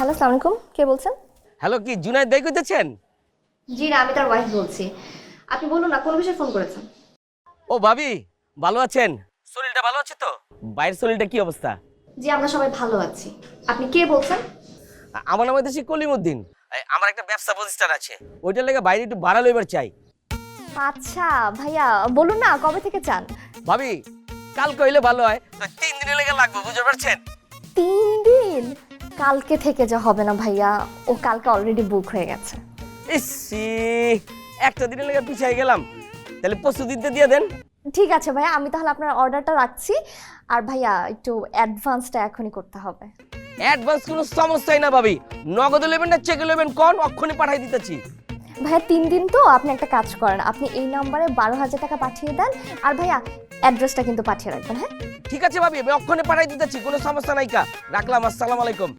Hello, আসসালামু আলাইকুম। কে বলছেন? হ্যালো, কি জুনায়েদ ভাই কইতেছেন? জি না, আমি তার ওয়াইফ বলছি। আপনি বলুন না কোন বিষয়ে ফোন করেছেন? ও ভাবি, ভালো আছেন? শরীরটা ভালো আছে তো? বাইরের শরীরটা কি অবস্থা? জি আমরা সবাই ভালো আছি। আপনি কে বলছেন? আমার নাম হইতেছে কলিমউদ্দিন। আমার একটা ব্যবসা প্রতিষ্ঠান আছে, ওইটার লেগে বাইরে একটু ভাড়া লইবার চাই। আচ্ছা ভাইয়া, বলুন না কবে থেকে চান? ভাবি, কাল কইলে ভালো হয়, তো 3 দিনের লেগে লাগবে, বুঝতে পারছেন? 3 দিন? কালকে থেকে যা হবে না ভাইয়া, ও কালকে অলরেডি বুক হয়ে গেছে। ইসি, একটা দিনের লেগে পিছাই গেলাম। তাহলে পরশু দিনতে দিয়ে দেন। ঠিক আছে ভাইয়া, আমি তাহলে আপনার অর্ডারটা রাখছি। আর ভাইয়া একটু অ্যাডভান্সটা এখনই করতে হবে। অ্যাডভান্স কোনো সমস্যাই না ভাবি, নগদে নেবেন না চেকে নেবেন কোন, অক্ষণে পাঠাই দিতেছি। ভাইয়া 3 দিন তো, আপনি একটা কাজ করেন, আপনি এই নাম্বারে 12,000 টাকা পাঠিয়ে দেন। আর ভাইয়া অ্যাড্রেসটা কিন্তু পাঠিয়ে রাখবেন, হ্যাঁ? ঠিক আছে ভাবি, আমি অক্ষণে পাঠাই দিতেছি, কোনো সমস্যা নাই কা। রাখলাম, আসসালামু আলাইকুম।